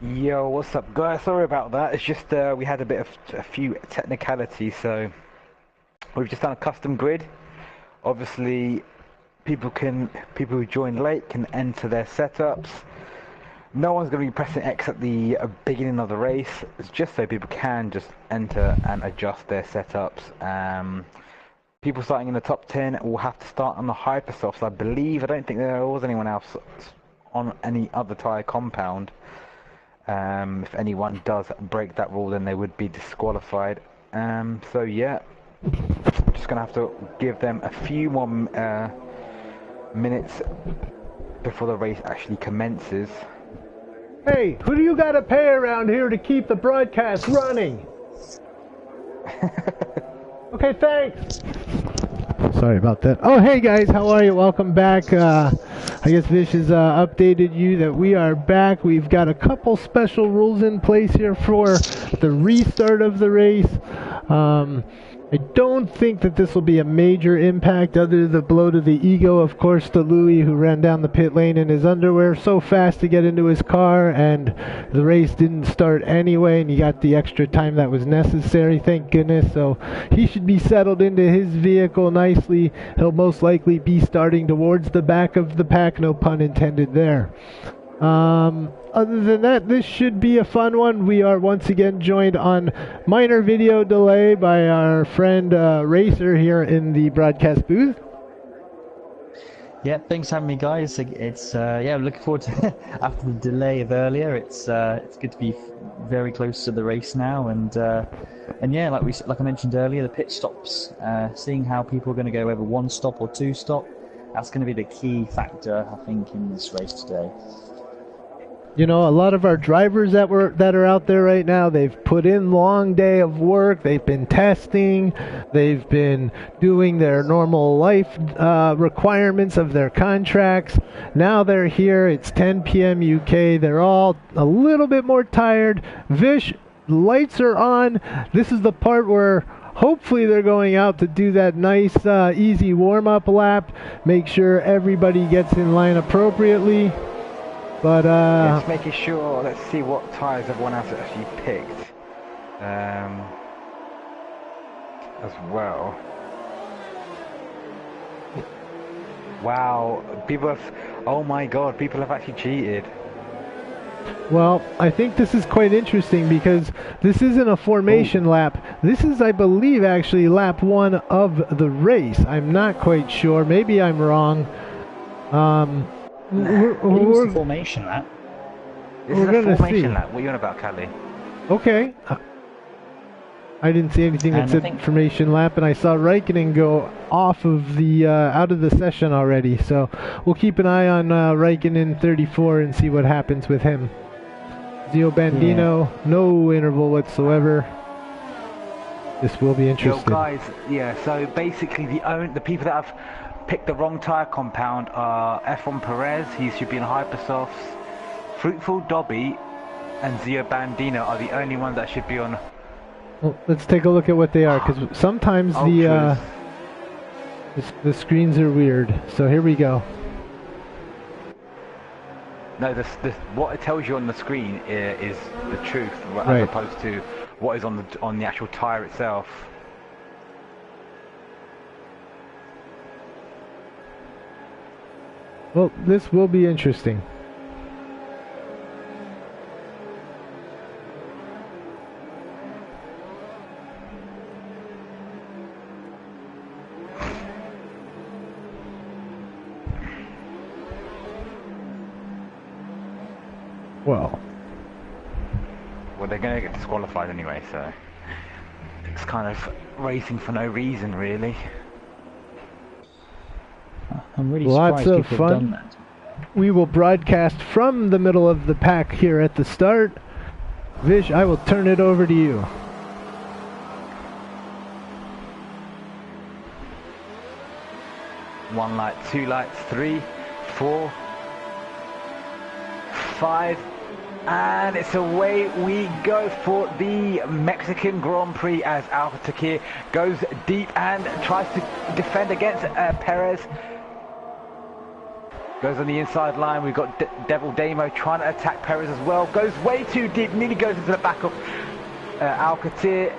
Yo, what's up, guys? Sorry about that. It's just we had a few technicalities, so we've just done a custom grid. Obviously, people who join late can enter their setups. No one's going to be pressing X at the beginning of the race. It's just so people can just enter and adjust their setups. People starting in the top 10 will have to start on the Hypersofts. I don't think there was anyone else on any other tyre compound. If anyone does break that rule, then they would be disqualified. So yeah, just gonna have to give them a few more minutes before the race actually commences. Hey, who do you gotta pay around here to keep the broadcast running? Okay, thanks. Sorry about that. Oh, hey guys, how are you? Welcome back. I guess Vish has updated you that we are back. We've got a couple special rules in place here for the restart of the race. I don't think that this will be a major impact other than the blow to the ego, of course, to Louis, who ran down the pit lane in his underwear so fast to get into his car, and the race didn't start anyway, and he got the extra time that was necessary, thank goodness. So he should be settled into his vehicle nicely. He'll most likely be starting towards the back of the pack, no pun intended there. Other than that, this should be a fun one. We are once again joined on minor video delay by our friend Racer here in the broadcast booth. Yeah, thanks for having me, guys. It's yeah, I'm looking forward to after the delay of earlier. It's good to be very close to the race now, and yeah, like I mentioned earlier, the pit stops. Seeing how people are going to go over one stop or two stop, that's going to be the key factor, I think, in this race today. You know, a lot of our drivers that are out there right now, they've put in long day of work. They've been testing. They've been doing their normal life requirements of their contracts. Now they're here. It's 10 p.m. UK. They're all a little bit more tired. Vish, lights are on. This is the part where hopefully they're going out to do that nice, easy warm-up lap. Make sure everybody gets in line appropriately. But yeah, just making sure. Let's see what tyres everyone else actually picked, as well. Wow, people have. Oh my God, people have actually cheated. Well, I think this is quite interesting because this isn't a formation lap. This is, I believe, actually lap one of the race. I'm not quite sure. Maybe I'm wrong. We're the formation lap. This is a formation lap. What are you on about, Callie? Okay. I didn't see anything that said formation lap, and I saw Raikkonen go off of the out of the session already. So we'll keep an eye on Raikkonen 34 and see what happens with him. Zio Bandino, no interval whatsoever. This will be interesting. Yo, guys, yeah. So basically, the people that have picked the wrong tyre compound are F1 Perez, he should be in Hypersofts. Fruitful Dobby and Zio Bandino are the only ones that should be on. Well, let's take a look at what they are, because sometimes the screens are weird. So here we go. No, what it tells you on the screen is the truth, as right, opposed to what is on the actual tyre itself. Well, this will be interesting. Well, they're going to get disqualified anyway, so it's kind of racing for no reason, really. I'm really surprised people have done that. We will broadcast from the middle of the pack here at the start. Vish, I will turn it over to you. One light, two lights, 3, 4, 5, and it's away we go for the Mexican Grand Prix as Alpha Takir goes deep and tries to defend against Perez. Goes on the inside line. We've got Devil Damo trying to attack Perez as well. Goes way too deep. Nearly goes into the back of Alcatir.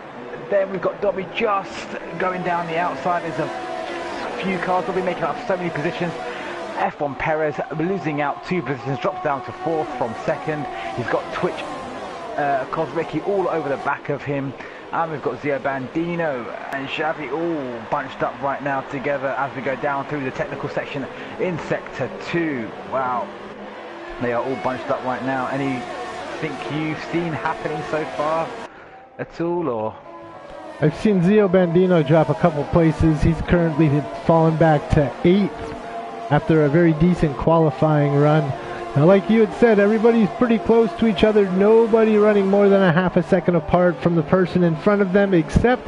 Then we've got Dobby just going down the outside. There's a few cars. Dobby making up so many positions. F1 Perez losing out 2 positions. Drops down to 4th from 2nd. He's got Twitch Kozrecki all over the back of him. And we've got Zio Bandino and Xavi all bunched up right now together as we go down through the technical section in Sector 2. Wow, they are all bunched up right now. Anything you've seen happening so far at all, or? I've seen Zio Bandino drop a couple places. He's currently fallen back to 8th after a very decent qualifying run. Now, like you had said, everybody's pretty close to each other. Nobody running more than a half a second apart from the person in front of them, except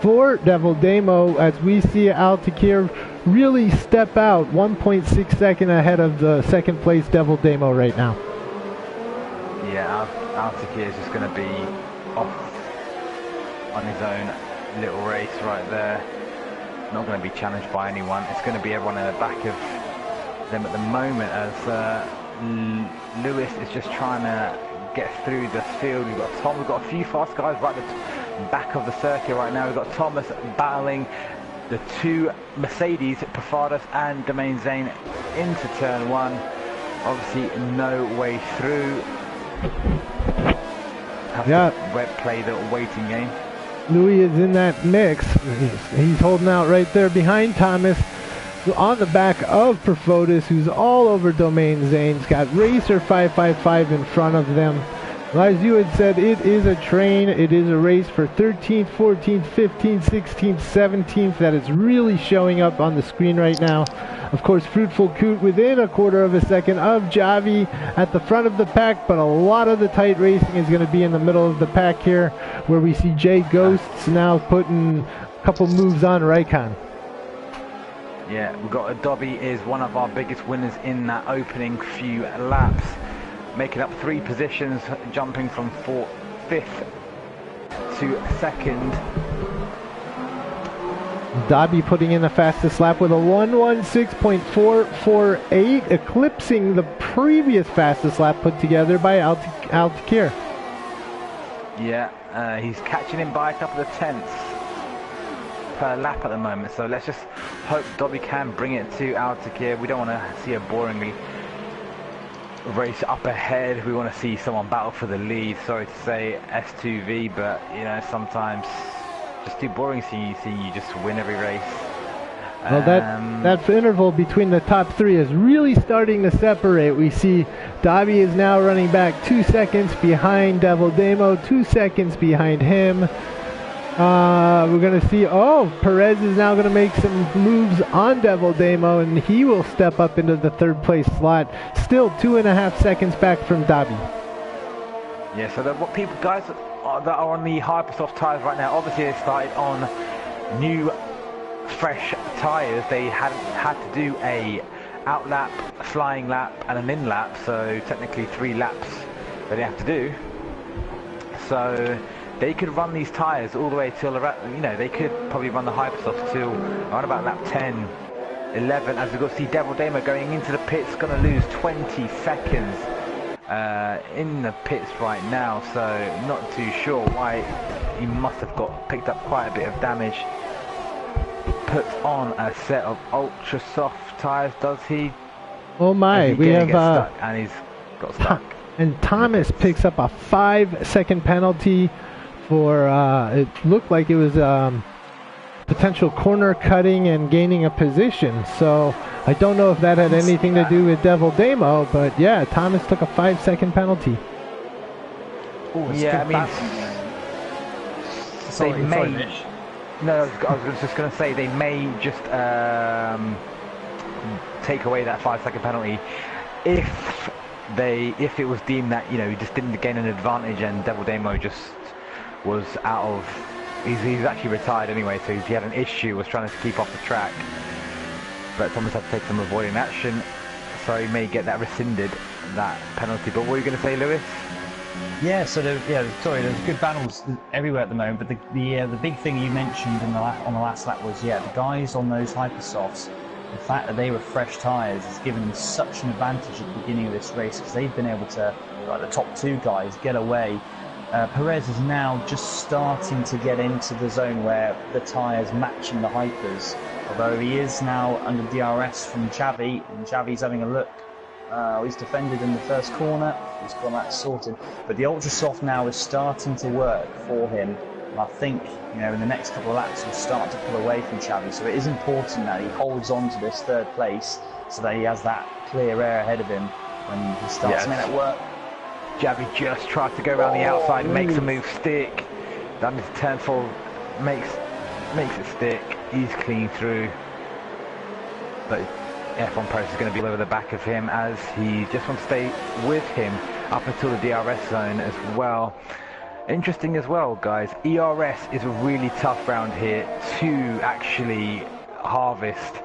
for Devil Damo, as we see Altakir really step out 1.6 seconds ahead of the second place Devil Damo right now. Yeah, Altakir is just going to be off on his own little race right there. Not going to be challenged by anyone. It's going to be everyone in the back of them at the moment, as Lewis is just trying to get through the field. We've got Tom, we've got a few fast guys right at the back of the circuit right now. We've got Thomas battling the 2 Mercedes, Pafadas and Domain Zane into turn 1. Obviously no way through. Have to play the waiting game. Louis is in that mix. He's holding out right there behind Thomas. On the back of Perfotis, who's all over Domain Zane's got Racer 555 in front of them. As you had said, it is a train. It is a race for 13th, 14th, 15th, 16th, 17th. That is really showing up on the screen right now. Of course, Fruitful Coot within a quarter of a second of Javi at the front of the pack, but a lot of the tight racing is going to be in the middle of the pack here, where we see Jay Ghosts now putting a couple moves on Raikkonen. Yeah, we've got Dobby is one of our biggest winners in that opening few laps, making up 3 positions, jumping from 5th to 2nd. Dobby putting in the fastest lap with a 1:16.448, eclipsing the previous fastest lap put together by Altakir. Yeah, he's catching him by a couple of tenths per lap at the moment, so let's just hope Dobby can bring it to Altakir. We don't want to see a boringly race up ahead. We want to see someone battle for the lead. Sorry to say S2V, but you know, sometimes just too boring seeing you just win every race. Well, that interval between the top 3 is really starting to separate. We see Dobby is now running back 2 seconds behind Devil Damo, 2 seconds behind him. We're going to see, Perez is now going to make some moves on Devil Damo, and he will step up into the 3rd place slot, still 2.5 seconds back from Dobby. Yeah, so what people, guys that are on the Hypersoft tyres right now, obviously they started on new, fresh tyres. They had to do a out lap, a flying lap, and an in lap, so technically 3 laps that they have to do. So they could run these tyres all the way till, you know, they could probably run the Hypersoft till around about lap 10, 11, as we've got to see Devil Damo going into the pits, going to lose 20 seconds in the pits right now, so not too sure why. He must have picked up quite a bit of damage. Puts on a set of ultra soft tyres, does he? Oh my, we have stuck, and he's got stuck. And Thomas picks up a 5-second penalty for it looked like it was potential corner cutting and gaining a position. So I don't know if that had anything to do with Devil Damo, but yeah, Thomas took a 5-second penalty. Ooh, yeah, I mean, sorry, Mitch. No, I was just going to say they may just take away that 5-second penalty if it was deemed that, you know, he just didn't gain an advantage and Devil Damo just was out of. He's actually retired anyway, so he had an issue, was trying to keep off the track. But Thomas had to take some avoiding action, so he may get that rescinded, that penalty. But what were you going to say, Lewis? Yeah, so there's good battles everywhere at the moment, but the big thing you mentioned on the last lap was, the guys on those Hypersofts the fact that they were fresh tyres has given them such an advantage at the beginning of this race, because they've been able to, like the top two guys, get away. Perez is now just starting to get into the zone where the tyres matching the hypers, although he is now under DRS from Xavi, and Xavi's having a look. He's defended in the first corner, he's got that sorted, but the ultra soft now is starting to work for him. And I think, you know, in the next couple of laps he'll start to pull away from Xavi, so it is important that he holds on to this third place so that he has that clear air ahead of him when he starts to make that work. Xavi just tries to go around the outside, makes a move stick. Down his turn 4, makes it stick. He's clean through. But F1 Pro is going to be over the back of him as he just wants to stay with him up until the DRS zone as well. Interesting as well, guys. ERS is a really tough round here to actually harvest.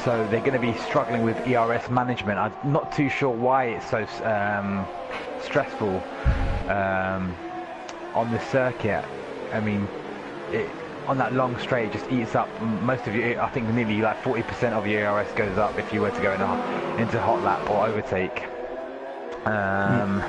So they're going to be struggling with ERS management. I'm not too sure why it's so stressful on the circuit. I mean, on that long straight, it just eats up most of your, I think nearly like 40% of your ERS goes up if you were to go into hot lap or overtake. But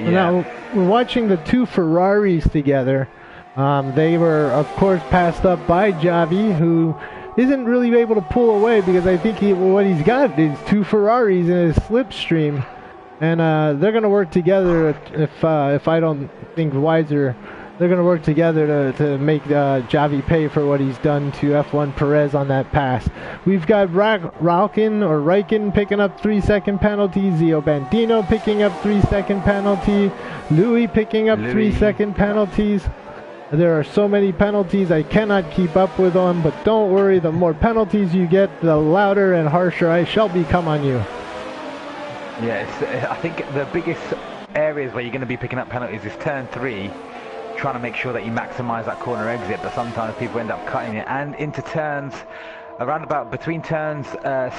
yeah. Now, we're watching the two Ferraris together. They were, of course, passed up by Xavi, who isn't really able to pull away because I think what he's got is two Ferraris in his slipstream, and they're going to work together. If I don't think wiser, they're going to work together to make Xavi pay for what he's done to F1 Perez on that pass. We've got Raikkonen picking up 3-second penalty, Zio Bandino picking up 3-second penalty, Louis picking up 3-second penalties. There are so many penalties, I cannot keep up with them, but don't worry, the more penalties you get, the louder and harsher I shall become on you. Yes, I think the biggest areas where you're going to be picking up penalties is turn 3, trying to make sure that you maximize that corner exit, but sometimes people end up cutting it, and into turns around about between turns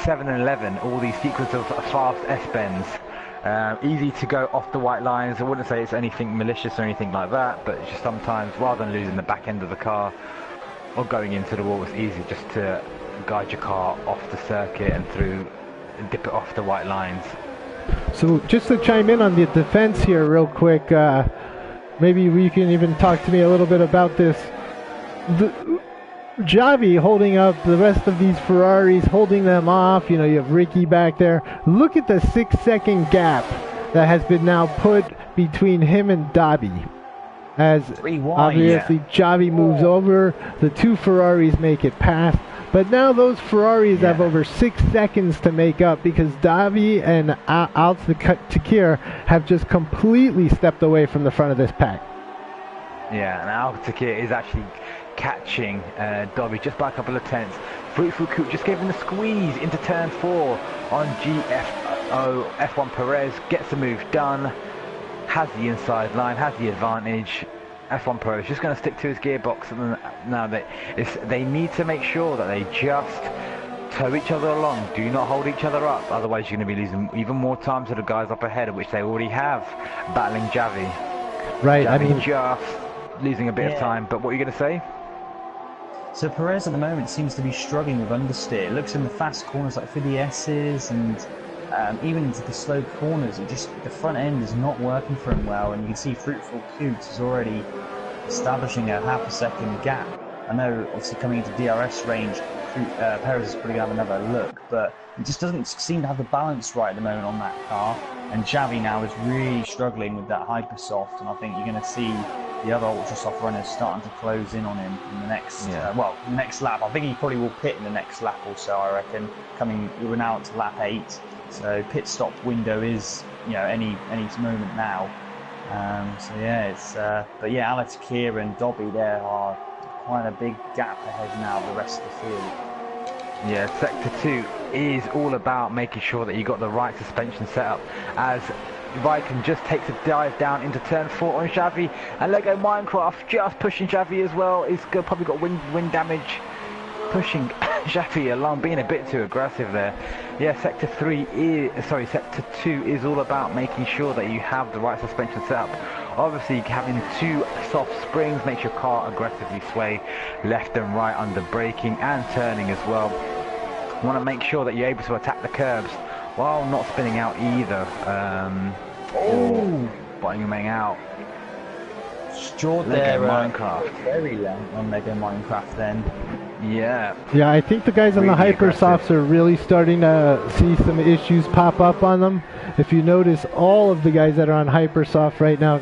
7 and 11, all these sequence of fast S-bends. Easy to go off the white lines. I wouldn't say it's anything malicious or anything like that, but it's just sometimes, rather than losing the back end of the car or going into the wall, it's easy just to guide your car off the circuit and through and dip it off the white lines. So just to chime in on the defense here real quick, maybe you can even talk to me a little bit about this. Xavi holding up the rest of these Ferraris, holding them off. You know, you have Ricky back there. Look at the 6-second gap that has been now put between him and Dobby. As obviously Xavi moves over, the two Ferraris make it past. But now those Ferraris have over 6 seconds to make up because Dobby and Al-Takir have just completely stepped away from the front of this pack. Yeah, and Al-Takir is actually catching Dobby just by a couple of tenths. Fruitful Coupe just gave him the squeeze into turn 4 on F1 Perez, gets the move done, has the inside line, has the advantage. F1 Perez just going to stick to his gearbox, and now they need to make sure that they just tow each other along, do not hold each other up, otherwise you're going to be losing even more time to the guys up ahead, which they already have battling Xavi. Right, Xavi I mean, just losing a bit of time, but what are you going to say? So Perez at the moment seems to be struggling with understeer. It looks in the fast corners like for the S's and even into the slow corners, the front end is not working for him well, and you can see Fruitful Coots is already establishing a half-a-second gap. I know, obviously, coming into DRS range, Perez is probably going to have another look, but he just doesn't seem to have the balance right at the moment on that car, and Xavi now is really struggling with that Hypersoft, and I think you're going to see the other Ultrasoft runners starting to close in on him in the next, next lap. I think he probably will pit in the next lap or so, I reckon. We're now up to lap 8, so pit stop window is, any moment now. So yeah, it's but yeah, Al-Takir and Dobby there are quite a big gap ahead now of the rest of the field. Yeah, Sector 2 is all about making sure that you got the right suspension setup, as Raikkonen just takes a dive down into turn 4 on Xavi, and Lego Minecraft just pushing Xavi as well. He's probably got wind damage, pushing Xavi along, being a bit too aggressive there. Yeah, Sector 2 is all about making sure that you have the right suspension setup Obviously, having two soft springs makes your car aggressively sway left and right under braking and turning as well. You want to make sure that you're able to attack the curbs while not spinning out either, or bottoming out. Short there, Minecraft. Very long on Lego Minecraft then. Yeah. Yeah, I think the guys on the Hypersofts are really starting to see some issues pop up on them. If you notice, all of the guys that are on Hypersoft right now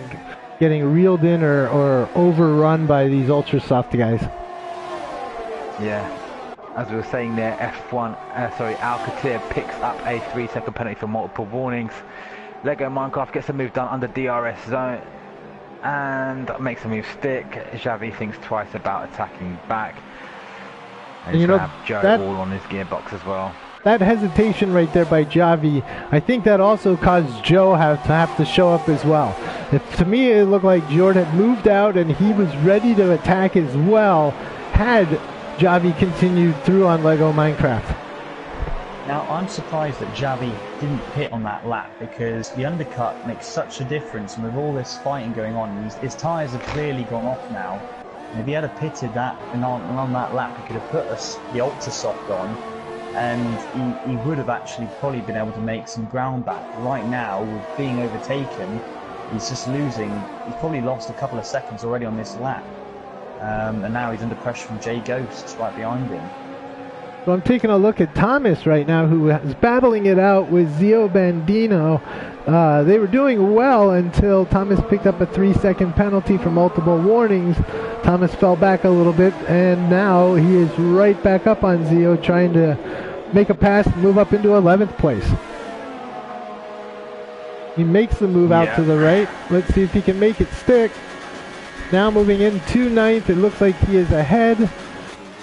getting reeled in or overrun by these Ultrasoft guys. Yeah. As we were saying there, Alcatel picks up a 3-second penalty for multiple warnings. Lego Minecraft gets a move done under DRS zone and makes a move stick. Xavi thinks twice about attacking back. And you know, have Joe all on his gearbox as well. That hesitation right there by Xavi, I think that also caused Joe to have to show up as well. To me, it looked like Jordan had moved out and he was ready to attack as well had Xavi continued through on Lego Minecraft. Now, I'm surprised that Xavi didn't pit on that lap because the undercut makes such a difference, and with all this fighting going on, his tyres have clearly gone off now. And if he had pitted that and on that lap, he could have put the Ultra Soft on, and he would have actually probably been able to make some ground back. Right now, with being overtaken, he's just losing. He's probably lost a couple of seconds already on this lap. And now he's under pressure from Jay Ghosts right behind him. So I'm taking a look at Thomas right now, who is battling it out with Zio Bandino. They were doing well until Thomas picked up a 3-second penalty for multiple warnings. Thomas fell back a little bit, and now he is right back up on Zio, trying to make a pass and move up into 11th place. He makes the move out to the right. Let's see if he can make it stick. Now moving into 9th, it looks like he is ahead.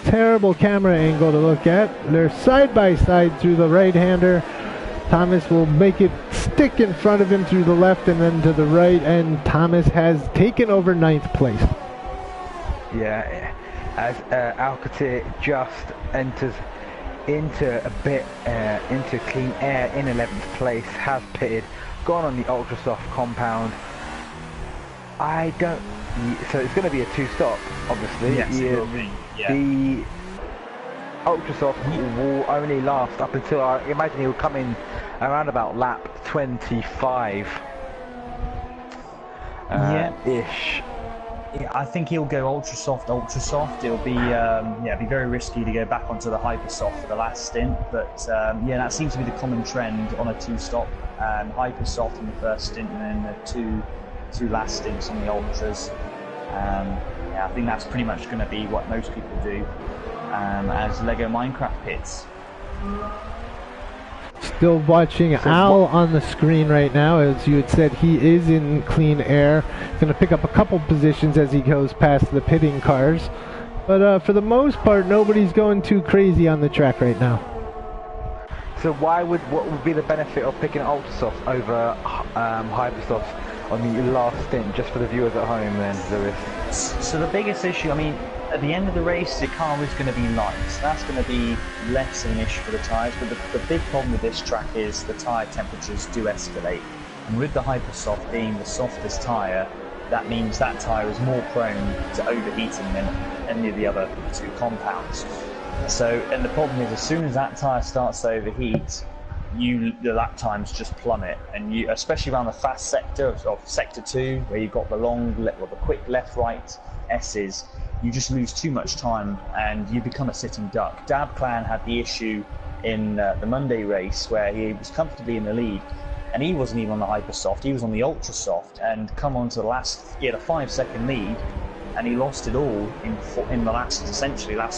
Terrible camera angle to look at. They're side by side through the right-hander. Thomas will make it stick in front of him through the left and then to the right, and Thomas has taken over 9th place. Yeah, as Alcatel just enters into into clean air in 11th place, has pitted, gone on the Ultrasoft compound. So it's going to be a 2-stop, obviously. Yes, it will be. Yeah. The Ultrasoft will only last up until, I imagine he'll come in around about lap 25 ish. Yeah, I think he'll go Ultrasoft. It'll be it'd be very risky to go back onto the Hypersoft for the last stint, but that seems to be the common trend on a 2-stop. Hypersoft in the first stint, and then the two last stints on the Ultras. I think that's pretty much going to be what most people do as Lego Minecraft pits. Still watching Al on the screen right now. As you had said, he is in clean air. Going to pick up a couple positions as he goes past the pitting cars. But for the most part, nobody's going too crazy on the track right now. So what would be the benefit of picking Ultrasoft over Hypersoft on the last stint, just for the viewers at home then, Lewis? So the biggest issue, at the end of the race, the car is going to be light. So that's going to be less of an issue for the tyres. But the big problem with this track is the tyre temperatures do escalate. And with the Hypersoft being the softest tyre, that means that tyre is more prone to overheating than any of the other two compounds. And the problem is, as soon as that tyre starts to overheat, the lap times just plummet, and especially around the fast sector of sector 2, where you've got the quick left-right S's, you just lose too much time and you become a sitting duck. Dab Clan had the issue in the Monday race where he was comfortably in the lead, and he wasn't even on the Hypersoft, he was on the Ultrasoft, and come on to the last, he had a 5-second lead, and he lost it all in the last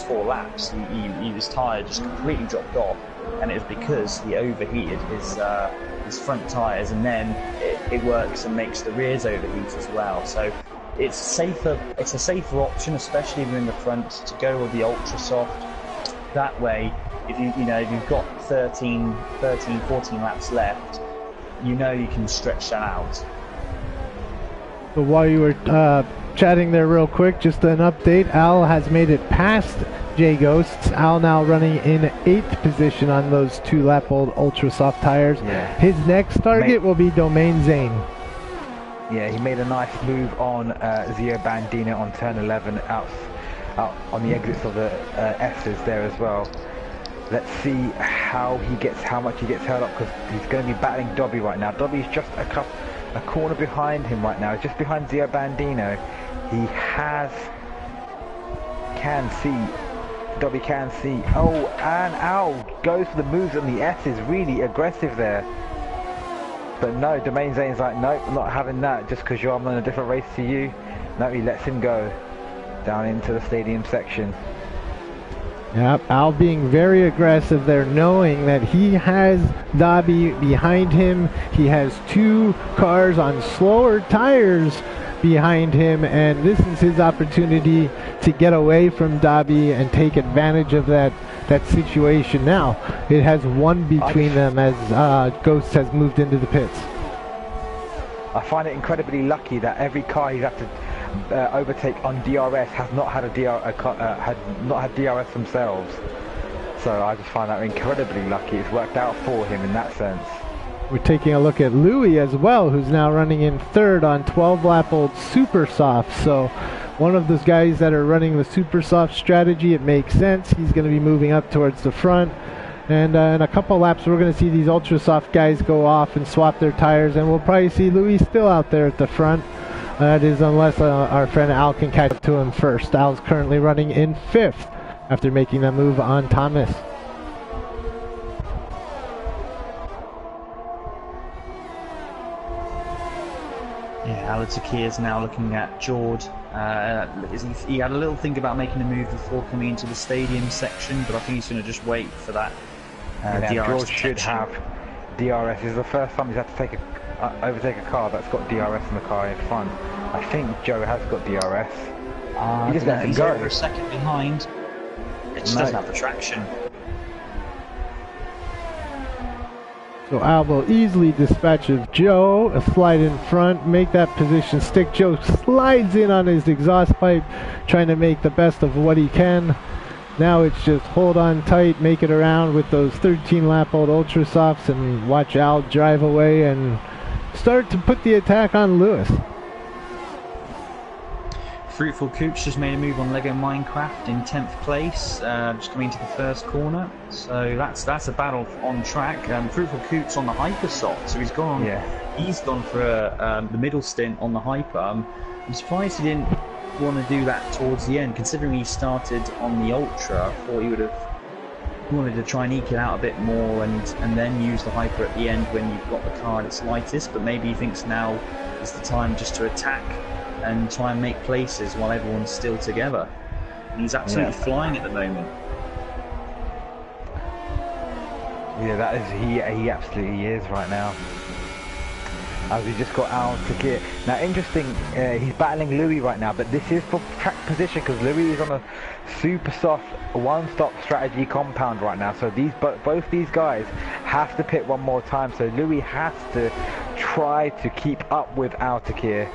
4 laps. His tyre just completely dropped off, and it was because he overheated his front tyres, and then it works and makes the rears overheat as well. So it's a safer option, especially if you're in the front, to go with the Ultrasoft. That way, if you've got 13, 14 laps left, you can stretch that out. So while you were chatting there real quick, just an update. Al has made it past Jay Ghosts. Al now running in 8th position on those 2-lap-old Ultrasoft tires. Yeah. His next target will be Domain Zane. Yeah, he made a nice move on Zio Bandina on turn 11 out on the exits of the S's there as well. Let's see how much he gets held up, because he's going to be battling Dobby right now. Dobby's just a corner behind him right now, just behind Zio Bandino. Dobby can see. Oh, and Al goes for the moves on the S's, really aggressive there. But no, Domain Zane's like, nope, I'm not having that just because I'm in a different race to you. No, he lets him go down into the stadium section. Yep, Al being very aggressive there, knowing that he has Dobby behind him. He has 2 cars on slower tires behind him, and this is his opportunity to get away from Dobby and take advantage of that situation. Now it has 1 between them as Ghost has moved into the pits. I find it incredibly lucky that every car he's had to overtake on DRS has not had had DRS themselves. So I just find that incredibly lucky. It's worked out for him in that sense. We're taking a look at Louis as well, who's now running in 3rd on 12-lap-old Super Soft. So one of those guys that are running the Super Soft strategy, it makes sense. He's going to be moving up towards the front. And in a couple laps, we're going to see these Ultra Soft guys go off and swap their tires. And we'll probably see Louis still out there at the front. That is unless our friend Al can catch up to him first. Al's currently running in 5th after making that move on Thomas. Yeah, Alatakir is now looking at Jord. He had a little think about making a move before coming into the stadium section, but I think he's going to just wait for that DRS. George should have DRS. This is the first time he's had to overtake a car that's got DRS in the car in front. I think Joe has got DRS. He just lets him go. Over a second behind. It just doesn't have the traction. So Al will easily dispatch of Joe, a slide in front, make that position stick. Joe slides in on his exhaust pipe, trying to make the best of what he can. Now it's just hold on tight, make it around with those 13-lap-old Ultra Softs, and watch Al drive away and start to put the attack on Lewis. Fruitful Coops just made a move on Lego Minecraft in 10th place, just coming into the first corner. So that's a battle on track. Fruitful Coops on the Hypersoft, so he's gone. Yeah. He's gone for the middle stint on the Hyper. I'm surprised he didn't want to do that towards the end, considering he started on the Ultra. I thought he would have wanted to try and eke it out a bit more and then use the Hyper at the end when you've got the car at its lightest. But maybe he thinks now is the time just to attack and try and make places while everyone's still together. And he's absolutely flying at the moment. Yeah, that is he absolutely is right now. As we just got out to get now. Interesting, he's battling Louis right now, but this is for track position because Louis is on a super soft one-stop strategy compound right now. So both these guys have to pit one more time. So Louis has to try to keep up with Altakir,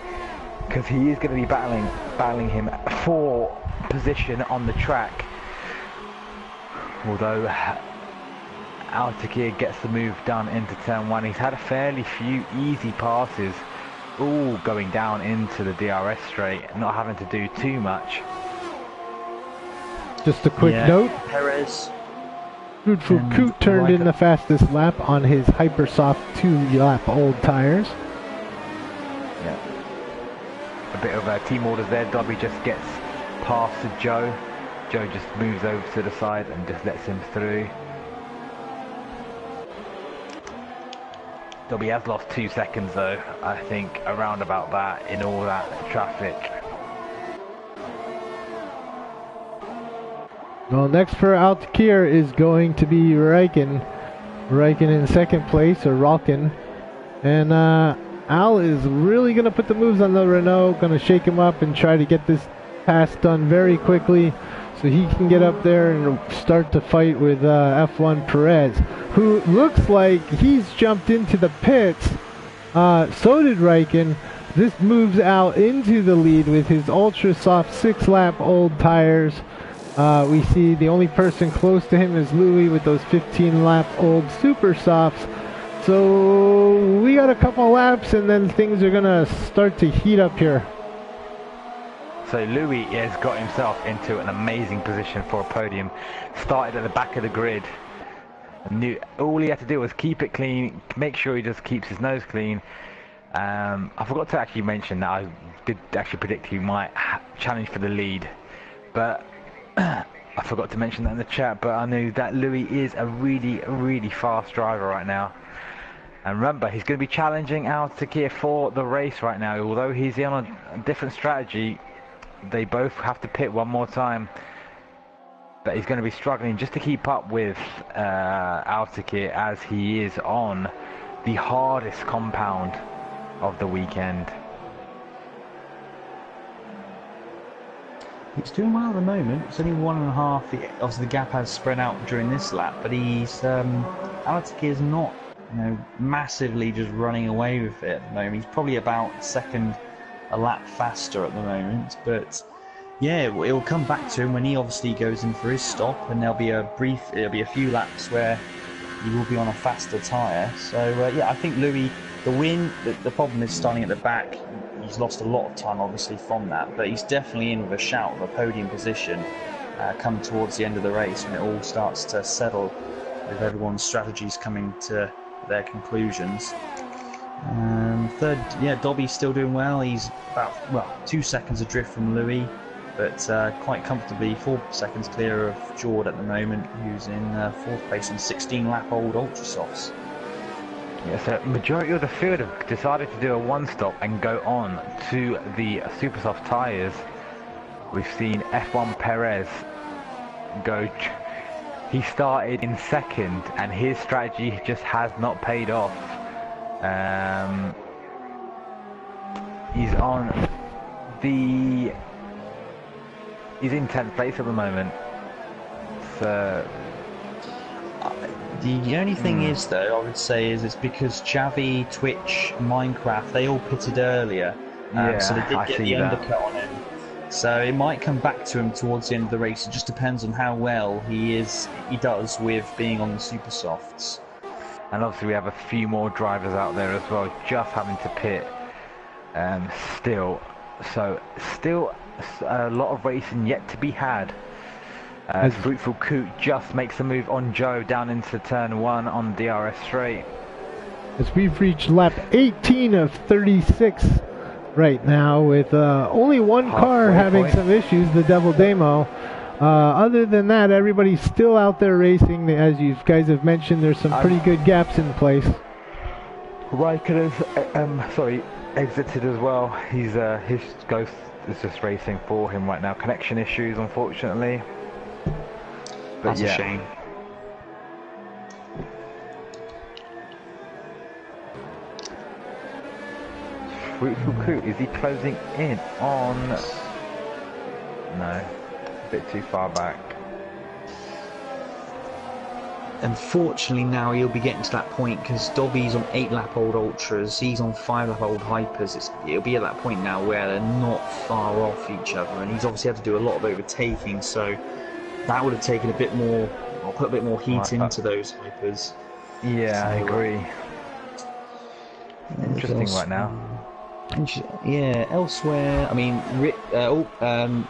because he is going to be battling him for position on the track. Although Altakir gets the move done into turn 1. He's had a fairly few easy passes, all going down into the DRS straight, not having to do too much. Just a quick note. Perez. Fruitful Coot turned in the fastest lap on his Hypersoft 2-lap-old tires. Yeah. A bit of team orders there. Dobby just gets past to Joe. Joe just moves over to the side and just lets him through. Dobby has lost 2 seconds though, I think, around about that in all that traffic. Well, next for Altakir is going to be Raikkonen. Raikkonen in second place, or Ralkin. And Al is really going to put the moves on the Renault, going to shake him up and try to get this pass done very quickly so he can get up there and start to fight with F1 Perez, who looks like he's jumped into the pits. So did Raikkonen. This moves Al into the lead with his ultra soft 6-lap-old tires. We see the only person close to him is Louis with those 15-lap-old super softs. So we got a couple laps and then things are gonna start to heat up here. So Louis has got himself into an amazing position for a podium. Started at the back of the grid. All he had to do was keep it clean, make sure he just keeps his nose clean. I forgot to actually mention that I did actually predict he might challenge for the lead, but I forgot to mention that in the chat. But I knew that Louis is a really fast driver right now. And remember, he's going to be challenging Al-Takir for the race right now. Although he's on a different strategy, they both have to pit one more time. But he's going to be struggling just to keep up with Al-Takir, as he is on the hardest compound of the weekend. He's doing well at the moment. It's only 1.5. Obviously, the gap has spread out during this lap, but Al-Takir is not, massively just running away with it at the moment. He's probably about second a lap faster at the moment, but yeah, it'll come back to him when he obviously goes in for his stop, and there'll be a few laps where he will be on a faster tyre. So yeah, I think Louis, the win. The problem is starting at the back. He's lost a lot of time, obviously, from that, but he's definitely in with a shout of a podium position come towards the end of the race, when it all starts to settle with everyone's strategies coming to their conclusions. Third, yeah, Dobby's still doing well. He's about 2 seconds adrift from Louis, but quite comfortably 4 seconds clear of Jord at the moment, who's in fourth place on 16-lap-old Ultrasofts. Yes, the majority of the field have decided to do a one-stop and go on to the Supersoft tyres. We've seen F1 Perez go. He started in second, and his strategy just has not paid off. He's in 10th place at the moment. So the only thing is, though, I would say is it's because Javi, Twitch, Minecraft, they all pitted earlier, so they did get the undercut on him. So it might come back to him towards the end of the race. It just depends on how well he does with being on the super softs. And obviously we have a few more drivers out there as well, just having to pit still. So still a lot of racing yet to be had. Fruitful Coot just makes a move on Joe down into turn 1 on DRS straight. As we've reached lap 18 of 36 right now, with only one car having some issues, the Devil Demo. Other than that, everybody's still out there racing. As you guys have mentioned, there's some pretty good gaps in place. Raikkonen's exited as well. His Ghost is just racing for him right now. Connection issues, unfortunately. But that's a shame. Fruitful Coot, is he closing in on? No, a bit too far back. Unfortunately, now he'll be getting to that point because Dobby's on 8-lap-old Ultras, he's on 5-lap-old Hypers. It'll be at that point now where they're not far off each other, and he's obviously had to do a lot of overtaking, so that would have taken a bit more, or put a bit more heat into those Hypers. Yeah, so, I agree. Interesting right now. Yeah, elsewhere, I mean,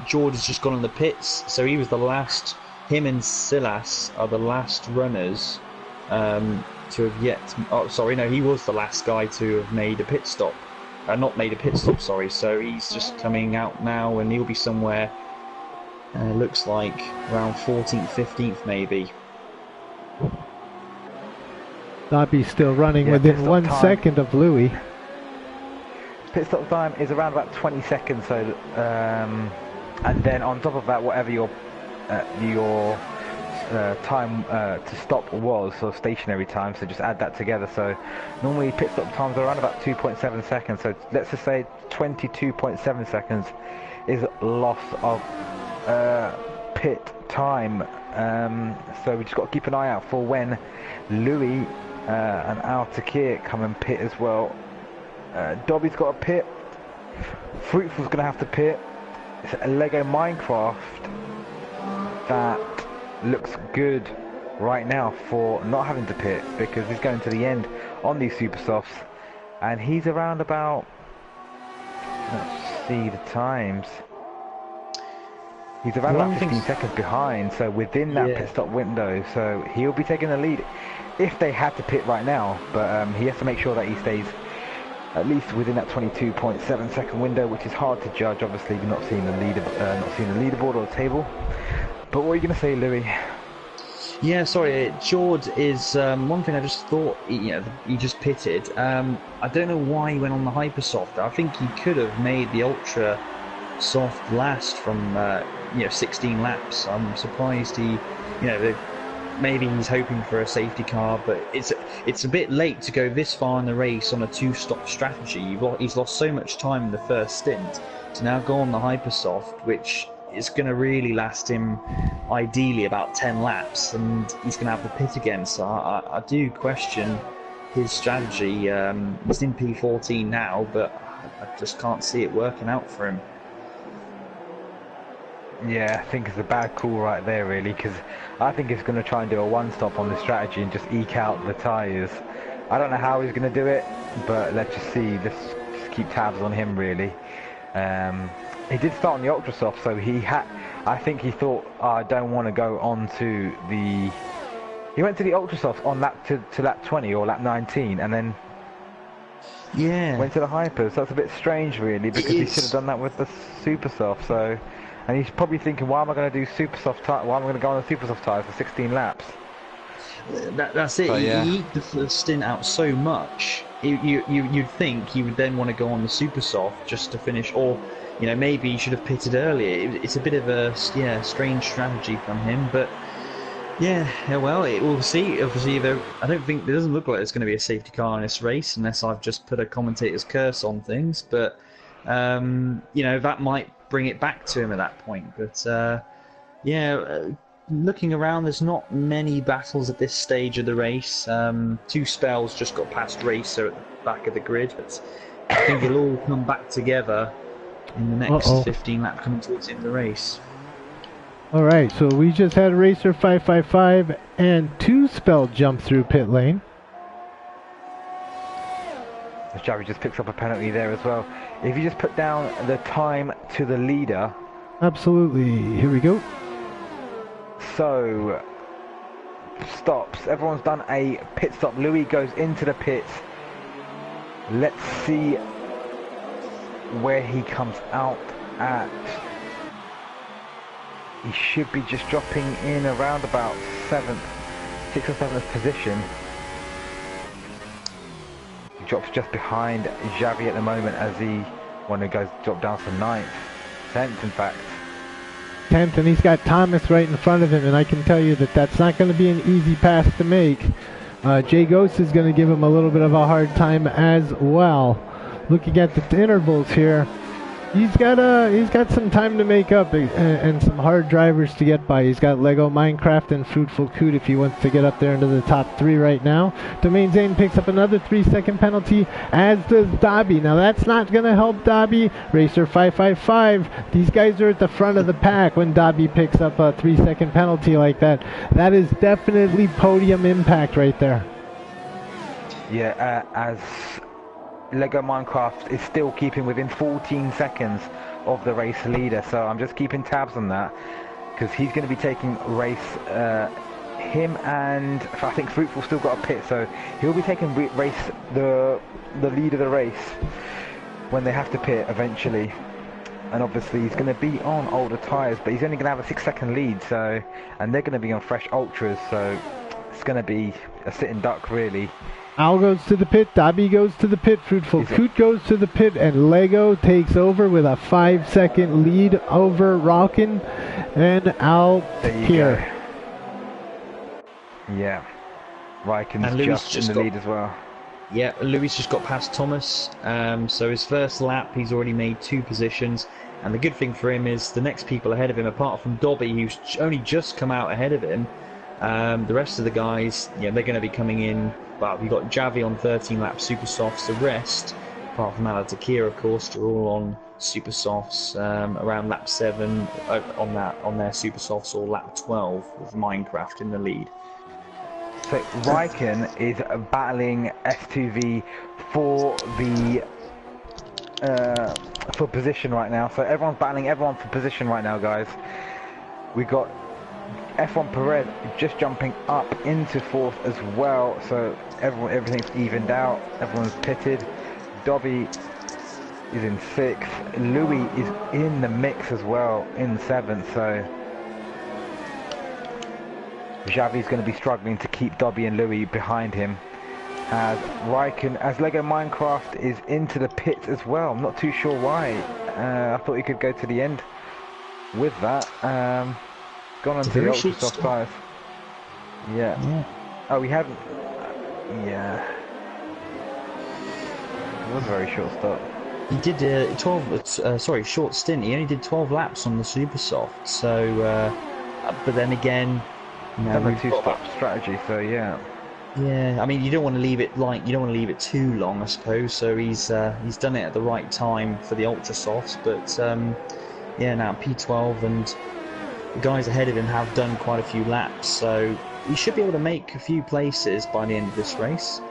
George has just gone on the pits, so he was the last. Him and Silas are the last runners to have yet. Oh, sorry, no, he was the last guy to have made a pit stop. Not made a pit stop, sorry. So he's just coming out now, and he'll be somewhere. Looks like around 14th, 15th, maybe. Dobby's still running within 1 second of Louis. Pit stop time is around about 20 seconds. So, and then on top of that, whatever your time to stop was, or stationary time, so just add that together. So normally pit stop times are around about 2.7 seconds, so let's just say 22.7 seconds is loss of pit time. So we just got to keep an eye out for when Louis and Al-Takir come and pit as well. Dobby's got a pit, Fruitful's going to have to pit. It's a Lego Minecraft that looks good right now for not having to pit, because he's going to the end on these super softs, and he's around about, let's see the times. He's around about 15 seconds behind, so within that pit stop window, so he'll be taking the lead if they had to pit right now, but he has to make sure that he stays at least within that 22.7 second window, which is hard to judge. Obviously, you're not seeing the leaderboard or the table. But what are you going to say, Louis? Yeah, sorry, George is one thing I just thought. He just pitted. I don't know why he went on the hypersoft. I think he could have made the ultra soft last from 16 laps. I'm surprised he, maybe he's hoping for a safety car, but it's a bit late to go this far in the race on a two-stop strategy. He's lost so much time in the first stint to now go on the hypersoft, which is going to really last him ideally about 10 laps, and he's going to have the pit again. So I do question his strategy. He's in P14 now, but I just can't see it working out for him. Yeah, I think it's a bad call right there, really, because I think he's going to try and do a one-stop on the strategy and just eke out the tyres. I don't know how he's going to do it, but let's just see. Let's just keep tabs on him, really. He did start on the ultra soft, so I think he thought, I don't want to go on to the... He went to the ultra soft on lap to lap 20 or lap 19, and then went to the hyper. So that's a bit strange, really, because he should have done that with the super soft. So. And he's probably thinking, why am I going to do super soft tire? Why am I going to go on the super soft tires for 16 laps? That's it. So, he eked the first stint out so much. You'd think he would then want to go on the super soft just to finish, or maybe he should have pitted earlier. It's a bit of a strange strategy from him, but well, we'll see. Obviously, I don't think it doesn't look like there's going to be a safety car in this race unless I've just put a commentator's curse on things. But that might bring it back to him at that point, but looking around, there's not many battles at this stage of the race. Two spells just got past Racer at the back of the grid, but I think it'll all come back together in the next 15 lap coming towards the end of the race. Alright, so we just had Racer 555 and two spell jump through pit lane. Javi just picks up a penalty there as well. If you just put down the time to the leader. Absolutely. Here we go. So, stops. Everyone's done a pit stop. Louis goes into the pits. Let's see where he comes out at. He should be just dropping in around about 6th or 7th position. Drops just behind Javi at the moment as he drop down to 9th, 10th in fact. 10th, and he's got Thomas right in front of him, and I can tell you that that's not going to be an easy pass to make. Jay Ghost is going to give him a little bit of a hard time as well. Looking at the intervals here, he's got some time to make up and some hard drivers to get by. He's got Lego Minecraft and Fruitful Coot if he wants to get up there into the top 3 right now. Domain Zane picks up another 3-second penalty, as does Dobby. Now that's not going to help Dobby. Racer 555, these guys are at the front of the pack when Dobby picks up a 3-second penalty like that. That is definitely podium impact right there. Yeah, as Lego Minecraft is still keeping within 14 seconds of the race leader, so I'm just keeping tabs on that because he's going to be taking race. Him and I think Fruitful still got a pit, so he'll be taking race the lead of the race when they have to pit eventually. And obviously he's going to be on older tyres, but he's only going to have a 6-second lead, so and they're going to be on fresh ultras, so it's going to be a sitting duck really. Al goes to the pit, Dobby goes to the pit, Fruitful Coot goes to the pit, and Lego takes over with a 5-second lead over Rockin and Al here. Go. Yeah, Rockin's just in the lead as well. Yeah, Louis just got past Thomas, so his first lap he's already made 2 positions, and the good thing for him is the next people ahead of him, apart from Dobby who's only just come out ahead of him, the rest of the guys, they're going to be coming in. Well, we've got Javi on 13 lap super softs. The rest, apart from Alatakir, of course, they're all on super softs around lap 7 on their super softs, or lap 12 with Minecraft in the lead. So Raikkonen is battling S2V for the for position right now. So everyone's battling everyone for position right now, guys. We got F1 Perez just jumping up into 4th as well. So everything's evened out. Everyone's pitted. Dobby is in 6th. Louis is in the mix as well in 7th. So Xavi's going to be struggling to keep Dobby and Louis behind him. As Raikkonen, as Lego Minecraft is into the pits as well. I'm not too sure why. I thought he could go to the end with that. Gone onto the ultra soft tyres. Yeah. Oh, we haven't. Yeah. It was a very short stop. He did short stint. He only did 12 laps on the super soft. So, but then again, you know, we've two-stop strategy. So yeah. Yeah, I mean, you don't want to leave it too long, I suppose. So he's done it at the right time for the ultra softs. But yeah, now P12 and the guys ahead of him have done quite a few laps, so he should be able to make a few places by the end of this race.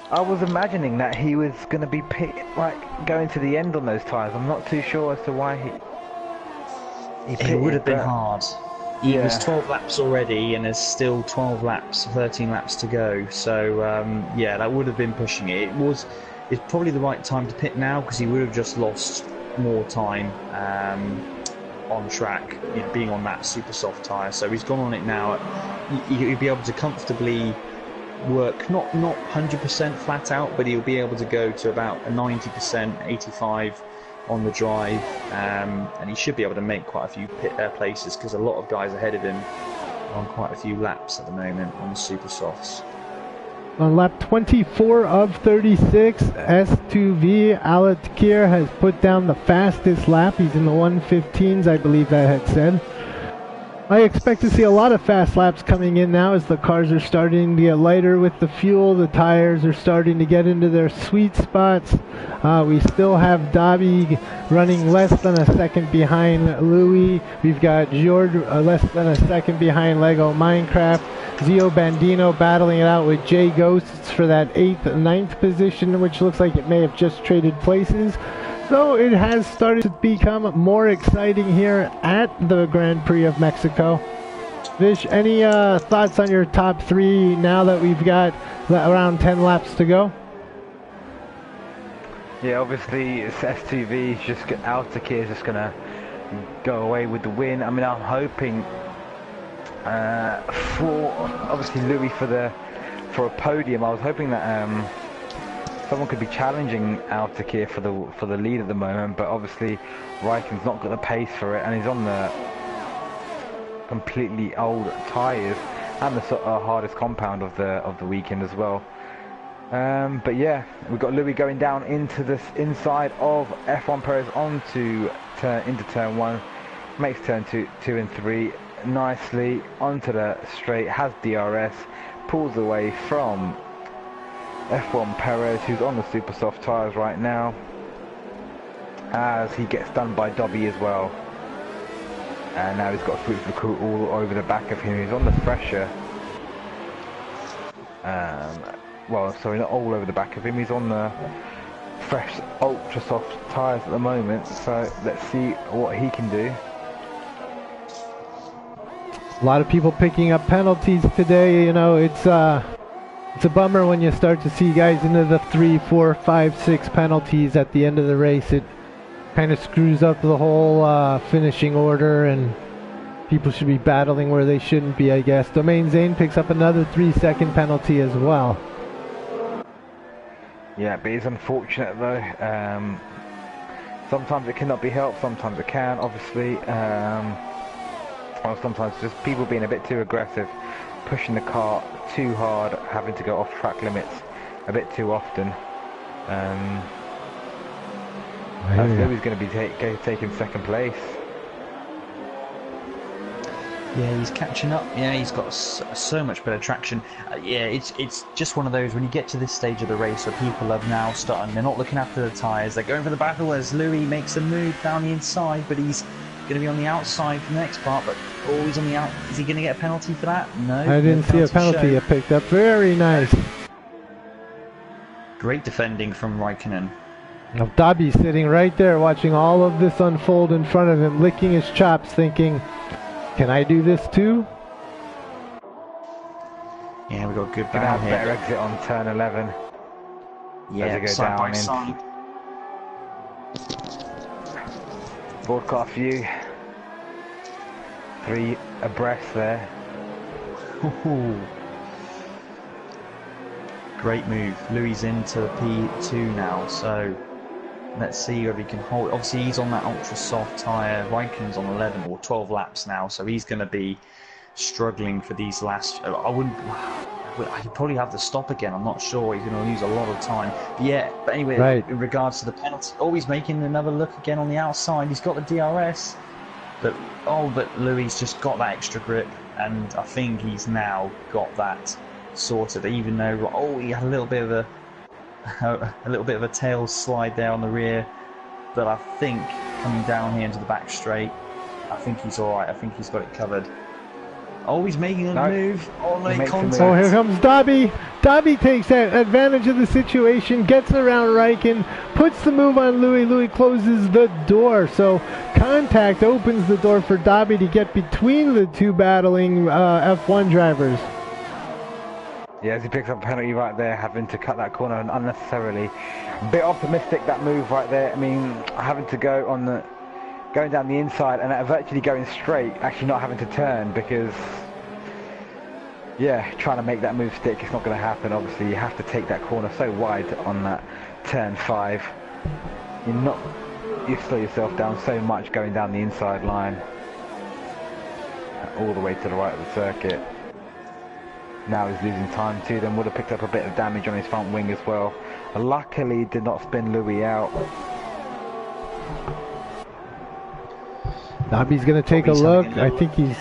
I was imagining that he was going to be going to the end on those tyres. I'm not too sure as to why he pitted. It would have been hard. He was 12 laps already, and there's still 13 laps to go. So yeah, that would have been pushing it. It's probably the right time to pit now, because he would have just lost more time on track, you know, being on that super soft tyre. So he's gone on it now. He'll be able to comfortably work, not 100% flat out, but he'll be able to go to about a 90%, 85 on the drive, and he should be able to make quite a few places, because a lot of guys ahead of him are on quite a few laps at the moment on the super softs. On lap 24 of 36, S2V Alatkir has put down the fastest lap. He's in the 1:15s, I believe that had said. I expect to see a lot of fast laps coming in now as the cars are starting to get lighter with the fuel. The tires are starting to get into their sweet spots. We still have Dobby running less than a second behind Louis. We've got George less than a second behind Lego Minecraft. Zio Bandino battling it out with Jay Ghosts for that 8th and 9th position, which looks like it may have just traded places. So it has started to become more exciting here at the Grand Prix of Mexico. Vish, any thoughts on your top 3 now that we've got around 10 laps to go? Yeah, obviously it's S2V, it's just Altakir is just going to go away with the win. I mean, I'm hoping for obviously Louis for a podium. I was hoping that someone could be challenging Altakir for the lead at the moment, but obviously Raikkonen's not got the pace for it, and he's on the completely old tyres and the hardest compound of the weekend as well. But yeah, we've got Louis going down into this inside of F1 Perez into turn 1, makes turn 2 and 3 nicely onto the straight, has DRS, pulls away from F1 Perez, who's on the super soft tyres right now, as he gets done by Dobby as well. And now he's got Fruits Recruit all over the back of him. He's on the fresher. Well, sorry, not all over the back of him. He's on the fresh ultra soft tyres at the moment. So let's see what he can do. A lot of people picking up penalties today. You know, it's a bummer when you start to see guys into the 3, 4, 5, 6 penalties at the end of the race. It kind of screws up the whole finishing order, and people should be battling where they shouldn't be, I guess. Domain Zane picks up another 3-second penalty as well. Yeah, but it's unfortunate though. Sometimes it cannot be helped, sometimes it can, obviously. Or sometimes just people being a bit too aggressive, pushing the car too hard, having to go off track limits a bit too often. That's Louis going to be taking second place. Yeah, he's catching up. Yeah, he's got so much better traction. Yeah, it's just one of those, when you get to this stage of the race where people are now starting, they're not looking after the tyres, they're going for the battle as Louis makes a move down the inside, but he's going to be on the outside for the next part, but always on the out. Is he going to get a penalty for that? No. I didn't see a penalty it picked up. Very nice. Great defending from Raikkonen. Now Dobby's sitting right there watching all of this unfold in front of him, licking his chops, thinking, can I do this too? Yeah, we've got a good Gonna have battle better here. exit on turn 11. Yeah, go side by down side. Broadcast view. 3 abreast there. Ooh. Great move. Louis into P2 now, so let's see if he can hold. Obviously, he's on that ultra soft tyre. Raikkonen's on 11 or 12 laps now, so he's going to be struggling for these last. I could probably have to stop again. I'm not sure. He's going to lose a lot of time. But yeah, but anyway, right. In regards to the penalty, he's making another look again on the outside. He's got the DRS, but Louis just got that extra grip, and I think he's now got that sorted. Even though he had a little bit of a tail slide there on the rear, but I think coming down here into the back straight, I think he's all right. I think he's got it covered. He's making a move. Contact. Oh, here comes Dobby. Dobby takes advantage of the situation, gets around Raikkonen, puts the move on Louis. Louis closes the door, so contact opens the door for Dobby to get between the two battling F1 drivers. Yeah, as he picks up a penalty right there, having to cut that corner unnecessarily. A bit optimistic, that move right there. I mean, having to go on the... going down the inside and virtually going straight, actually not having to turn, because yeah, trying to make that move stick, it's not going to happen. Obviously you have to take that corner so wide on that turn 5. You slow yourself down so much going down the inside line all the way to the right of the circuit. Now he's losing time too, then would have picked up a bit of damage on his front wing as well. Luckily did not spin Louis out. Dobby's gonna take a look. I think he's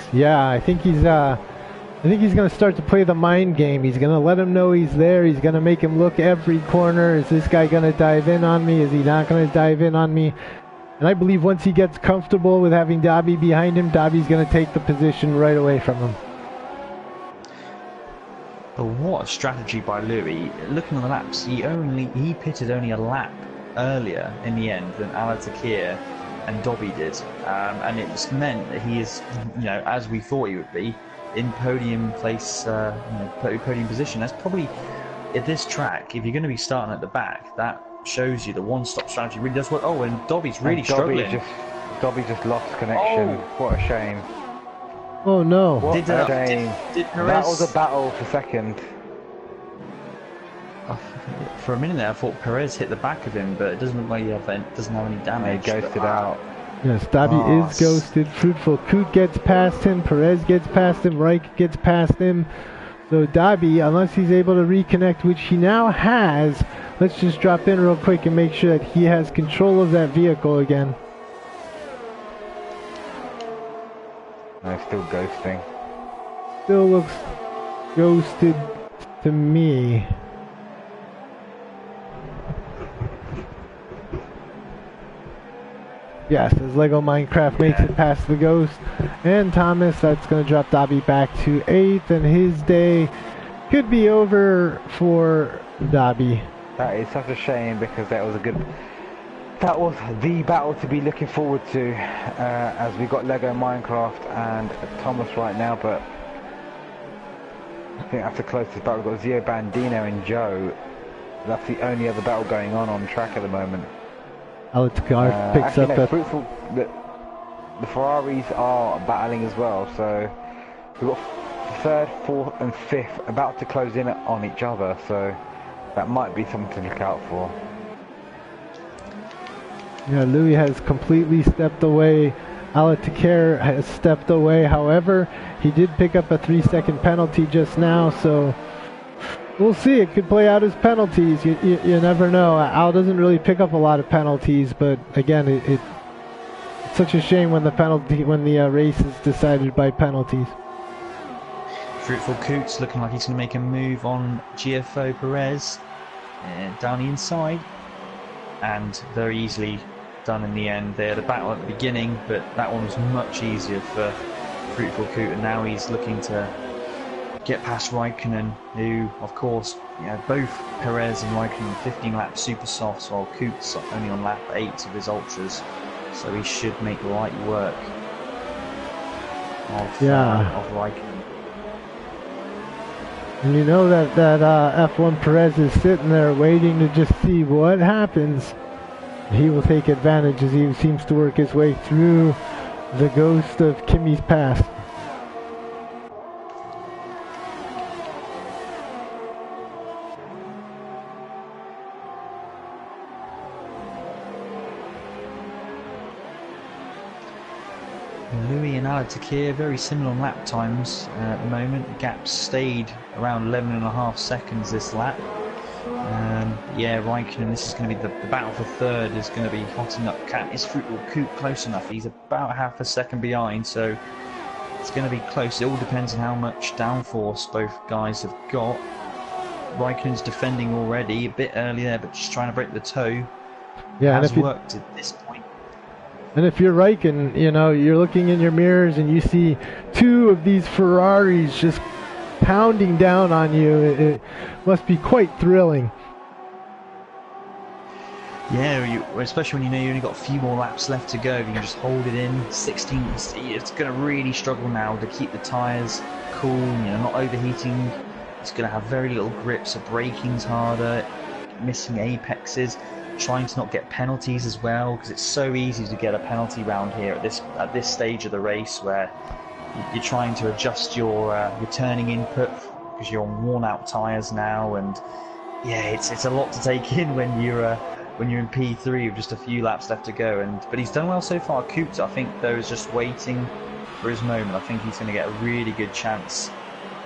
gonna start to play the mind game. He's gonna let him know he's there. He's gonna make him look every corner. Is this guy gonna dive in on me? Is he not gonna dive in on me? And I believe once he gets comfortable with having Dobby behind him, Dobby's gonna take the position right away from him. But what a strategy by Louis. Looking at the laps, he pitted only a lap earlier in the end than Alatakir and Dobby did, and it's meant that he is, as we thought he would be, in podium place, podium position. That's probably at this track. If you're going to be starting at the back, that shows you the one-stop strategy really does work. Oh, and Dobby's really struggling. Dobby just lost connection. What a shame. Oh no! What a shame. Did Perez... That was a battle for second. For a minute there, I thought Perez hit the back of him, but it doesn't look like he doesn't have any damage. He ghosted out. Yes, Dobby is ghosted. Fruitful Coot gets past him. Perez gets past him. Reich gets past him. So Dobby, unless he's able to reconnect, which he now has, let's just drop in real quick and make sure that he has control of that vehicle again. No, still ghosting. Still looks ghosted to me. Yes, as Lego Minecraft makes it past the ghost. And Thomas, that's going to drop Dobby back to 8th, and his day could be over for Dobby. That is such a shame, because that was the battle to be looking forward to, as we got Lego Minecraft and Thomas right now, but I think that's the closest battle. We've got Zio Bandino and Joe. That's the only other battle going on track at the moment. Alatakir picks up Fruitful, the Ferraris are battling as well, so we've got 3rd, 4th and 5th about to close in on each other, so that might be something to look out for. Yeah, Louis has completely stepped away. Alatakir has stepped away. However, he did pick up a 3-second penalty just now, so we'll see. It could play out as penalties. You never know. Al doesn't really pick up a lot of penalties, but again, it's such a shame when the race is decided by penalties. Fruitful Coots looking like he's going to make a move on GFO Perez down the inside, and very easily done in the end. They had a battle at the beginning, but that one was much easier for Fruitful Coot, and now he's looking to get past Raikkonen, who, of course, both Perez and Raikkonen 15 laps super softs, while Coot's only on lap 8 of his ultras, so he should make light work of Raikkonen. And you know that F1 Perez is sitting there waiting to just see what happens. He will take advantage as he seems to work his way through the ghost of Kimi's past. Louis and Alatakir very similar on lap times at the moment. The gaps stayed around 11.5 seconds this lap. Yeah, Raikkonen, this is going to be the battle for third is going to be hotting up. Is Fruitful Coot close enough? He's about half a second behind, so it's going to be close. It all depends on how much downforce both guys have got. Raikkonen's defending already, a bit early there, but just trying to break the toe. Yeah, has worked at this point. And if you're Raikkonen, you're looking in your mirrors and you see two of these Ferraris just pounding down on you. It must be quite thrilling. Yeah, especially when you only got a few more laps left to go. If you can just hold it in, 16. It's going to really struggle now to keep the tyres cool, not overheating. It's going to have very little grip, so braking's harder, missing apexes, trying to not get penalties as well, because it's so easy to get a penalty round here at this stage of the race where you're trying to adjust your turning input because you're on worn-out tyres now, and yeah, it's a lot to take in when you're in P3 with just a few laps left to go. But he's done well so far. Coot, I think, though, is just waiting for his moment. I think he's going to get a really good chance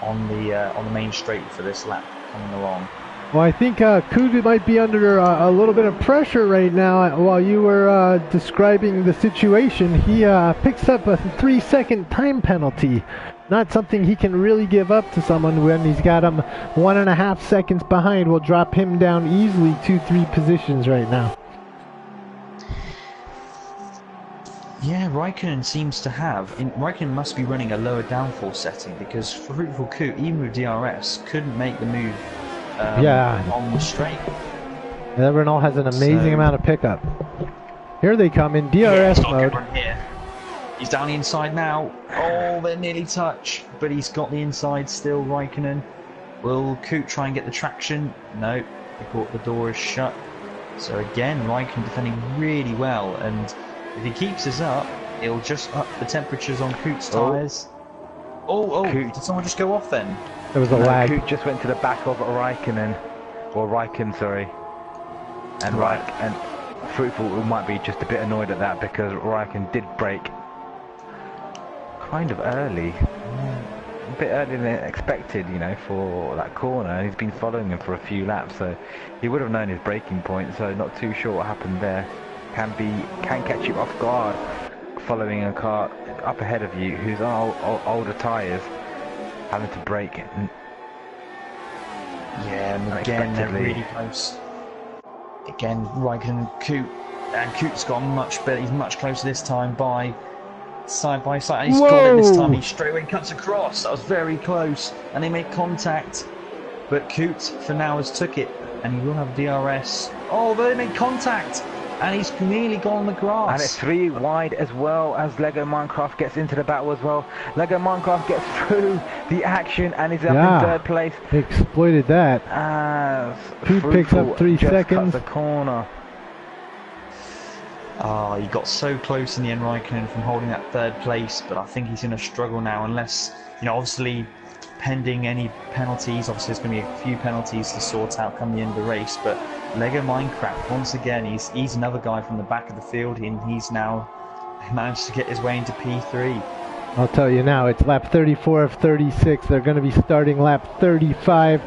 on the main straight for this lap coming along. Well, I think Coot might be under a little bit of pressure right now. While you were describing the situation, he picks up a 3-second time penalty. Not something he can really give up to someone when he's got him 1.5 seconds behind. Will drop him down easily 2-3 positions right now. Yeah, Raikkonen seems to have. Raikkonen must be running a lower downforce setting, because Fruitful Coot, even with DRS, couldn't make the move on the straight. Renault has an amazing amount of pickup. Here they come in DRS mode. He's down the inside now. Oh, they nearly touch, but he's got the inside still, Raikkonen. Will Coot try and get the traction? No, the door is shut. So again, Raikkonen defending really well, and if he keeps this up, it'll just up the temperatures on Coot's tyres. Did someone just go off then? There was a lag. Coot just went to the back of Raikkonen, or Raikkonen, sorry. And Fruitful might be just a bit annoyed at that because Raikkonen did brake kind of early. A bit earlier than expected, for that corner. He's been following him for a few laps, so he would have known his braking point, so not too sure what happened there. Can catch you off guard following a car up ahead of you who's on older tyres, having to brake. Yeah, and again they're really close. Again, Raikkonen and Coot's got much better. He's much closer this time by side by side. He's got it this time. He straight away cuts across. That was very close, and they make contact. But Coot for now has took it, and he will have DRS. Oh, they made contact, and he's nearly gone on the grass. And it's 3 wide as well as Lego Minecraft gets into the battle as well. Lego Minecraft gets through the action and is up in third place. They exploited that. Coot picks up 3 seconds. Cuts the corner. Oh, he got so close in the end, Raikkonen, from holding that third place, but I think he's going to struggle now unless, obviously, pending any penalties. Obviously, there's going to be a few penalties to sort out come the end of the race, but Lego Minecraft, once again, he's another guy from the back of the field, and he's now managed to get his way into P3. I'll tell you now, it's lap 34 of 36. They're going to be starting lap 35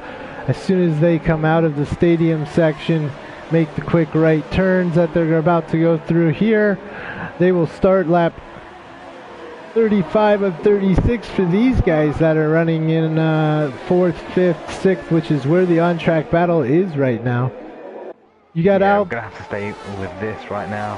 as soon as they come out of the stadium section. Make the quick right turns that they're about to go through here. They will start lap 35 of 36 for these guys that are running in 4th, 5th, 6th, which is where the on-track battle is right now. You got out. I'm going to have to stay with this right now.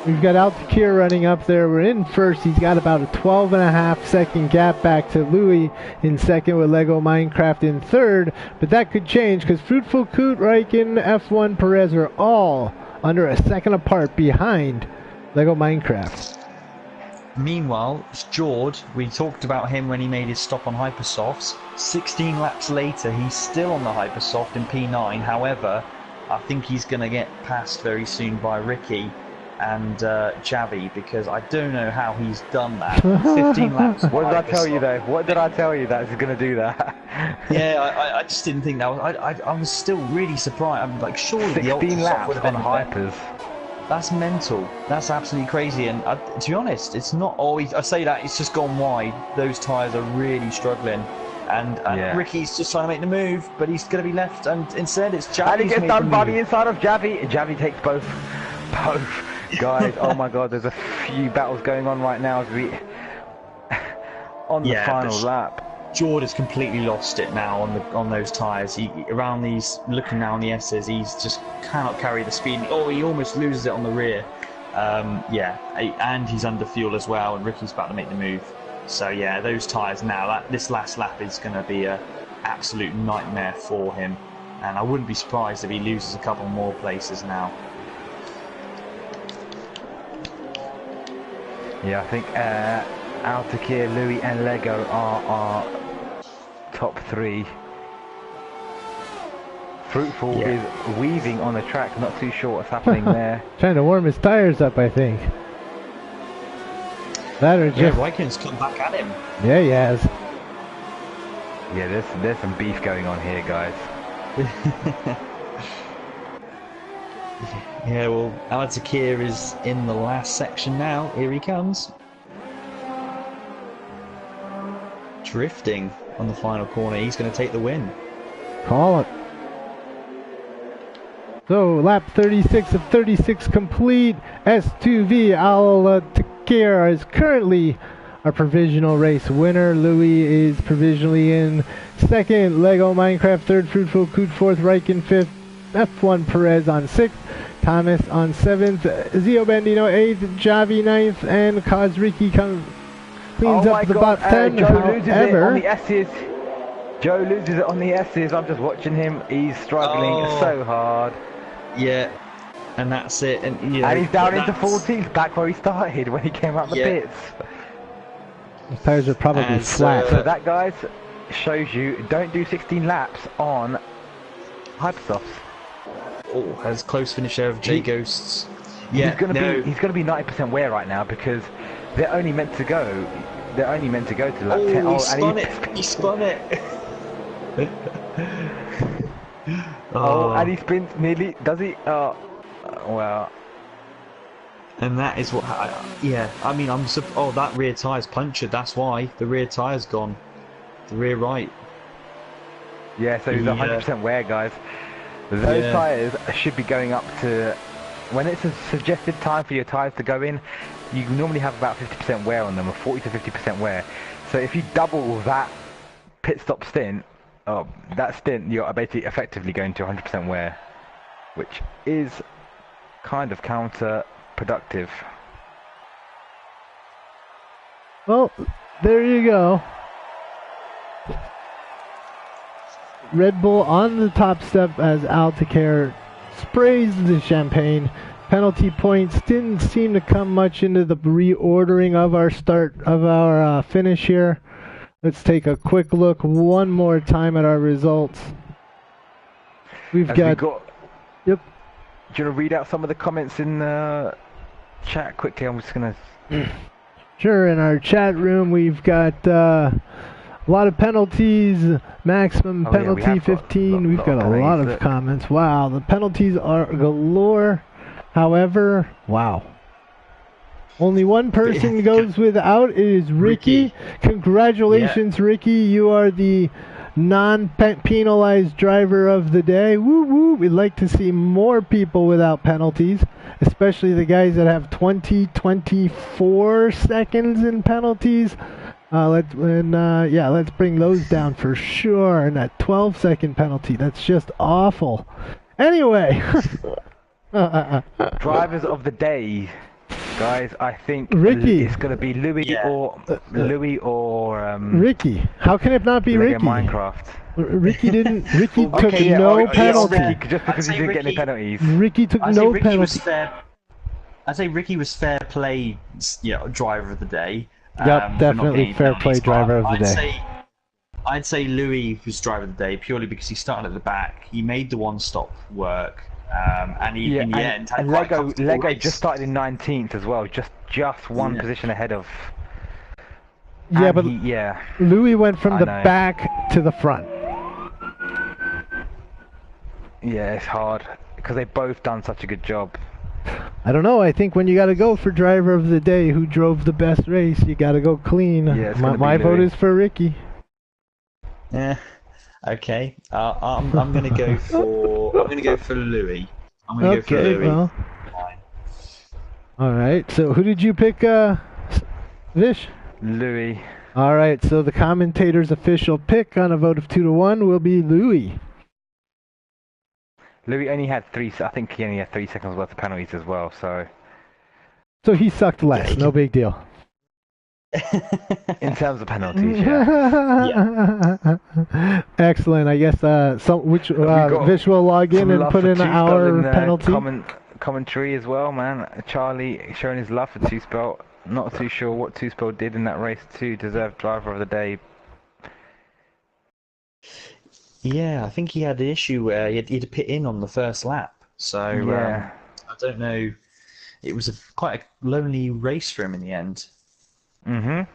We've got Altakir running up there. We're in first. He's got about a 12.5-second gap back to Louis in second, with Lego Minecraft in third. But that could change because Fruitful Coot, Riken, F1 Perez are all under a second apart behind Lego Minecraft. Meanwhile, Stewards, we talked about him when he made his stop on Hypersofts. 16 laps later, he's still on the Hypersoft in P9. However, I think he's going to get passed very soon by Ricky and Javi, because I don't know how he's done that. 15 laps. What did I tell you though? What did I tell you that is going to do that? Yeah, I just didn't think that was. I was still really surprised. I'm like, surely the 16 Ultrasoft laps would have on been hypers. That's mental. That's absolutely crazy. And to be honest, it's not always. I say that it's just gone wide. Those tyres are really struggling. And Yeah. Ricky's just trying to make the move, but he's going to be left. And instead, it's Javi. And he gets done by the inside of Javi. Javi takes both guys. Oh my God, there's a few battles going on right now as we on the final lap. Jord has completely lost it now on those tyres. Around these, looking now on the S's, he's just cannot carry the speed. Oh, he almost loses it on the rear. And he's under fuel as well. And Ricky's about to make the move. So yeah, those tyres now. This last lap is going to be an absolute nightmare for him. And I wouldn't be surprised if he loses a couple more places now. Yeah, I think Altakir, Louis and Lego are our top three. Fruitful is weaving on the track, not too sure what's happening there. Trying to warm his tires up, I think. That or just... Riken's come back at him. Yeah, he has. Yeah, there's some beef going on here, guys. Yeah, well, Altakir is in the last section now. Here he comes. Drifting on the final corner. He's going to take the win. Call it. So, lap 36 of 36 complete. S2V Altakir is currently our provisional race winner. Louis is provisionally in second. Lego Minecraft third. Fruitful Coot fourth. Riken fifth. F1 Perez on sixth. Thomas on 7th, Zio Bandino 8th, Javi 9th, and Kozriki cleans up the top 10. Joe loses it on the S's. Joe loses it on the S's. I'm just watching him. He's struggling so hard. Yeah, and that's it. And, and he's down into 14th, back where he started when he came out the pits. The tires are probably flat. So that, guys, shows you don't do 16 laps on Hypersofts. Oh, has close finish there of J Ghosts. Yeah, he's gonna be 90% wear right now because they're only meant to go to lap 10. He spun it. He spun it. And he spins nearly. Does he? Well. And that is what. I mean, that rear tire's punctured. That's why the rear tire's gone. The rear right. Yeah, so he's 100% wear, guys. Those tyres should be going up to, when it's a suggested time for your tyres to go in, you normally have about 50% wear on them, or 40 to 50% wear. So if you double that pit stop stint, you're basically effectively going to 100% wear, which is kind of counterproductive. Well, there you go. Red Bull on the top step as Altakir sprays the champagne. Penalty points didn't seem to come much into the reordering of our finish here. Let's take a quick look one more time at our results. Yep. Do you want to read out some of the comments in the chat quickly? I'm just gonna. Sure. In our chat room, we've got a lot of penalties. Maximum penalty 15. We've got a lot of comments. Wow, the penalties are galore. However, wow. Only one person goes without. It is Ricky. Congratulations, Ricky. You are the non-penalized driver of the day. Woo woo. We'd like to see more people without penalties, especially the guys that have 24 seconds in penalties. Let's bring those down for sure. And that 12-second penalty, that's just awful. Anyway. Drivers of the day. Guys, I think Ricky. it's gonna be Louis Yeah. or Ricky. How can it not be Lego Ricky? Minecraft. Ricky took Okay, yeah, no yeah, penalty. Ricky, just because he I'd say didn't get any Ricky- penalties. Ricky took I'd say no Ricky was penalty. fair. I'd say Ricky was fair play, driver of the day. Yep, for not definitely getting fair penalties, play driver of but the day. I'd say Louis was driver of the day purely because he started at the back. He made the one stop work, and he in the end had and quite a comfortable Lego race. just started in 19th as well, just one position ahead of. Yeah, and but yeah, Louis went from I the know. back to the front. yeah, it's hard because they've both done such a good job. I don't know. I think when you got to go for driver of the day, who drove the best race, you got to go clean. Yeah, it's gonna be my vote Louis. is for Ricky. Yeah. Okay. I'm gonna go for Louis. I'm gonna go for Okay, Louis. well. Fine. All right. So who did you pick, Vish? Louis. All right. So the commentator's official pick on a vote of 2-1 will be Louis. Louis only had I think he only had 3 seconds worth of penalties as well. So So he sucked less. No big deal. in terms of penalties, yeah. Excellent. I guess got Vish will log in Some and love put for in an Two-Spell hour in the penalty. Commentary as well, man. Charlie showing his love for Two-Spell. Not too sure what Two-Spell did in that race to deserve driver of the day. Yeah, I think he had an issue where he had to pit in on the first lap. So Yeah. I don't know. It was quite a lonely race for him in the end. Mhm.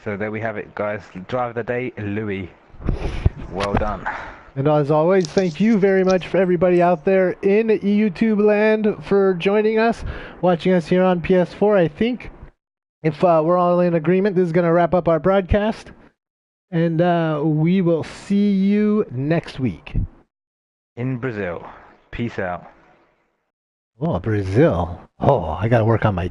So there we have it, guys. Driver of the day, Louis. Well done. And as always, thank you very much for everybody out there in YouTube land for joining us, watching us here on PS4. I think if we're all in agreement, this is going to wrap up our broadcast. And we will see you next week. In Brazil. Peace out. Oh, Brazil. Oh, I got to work on my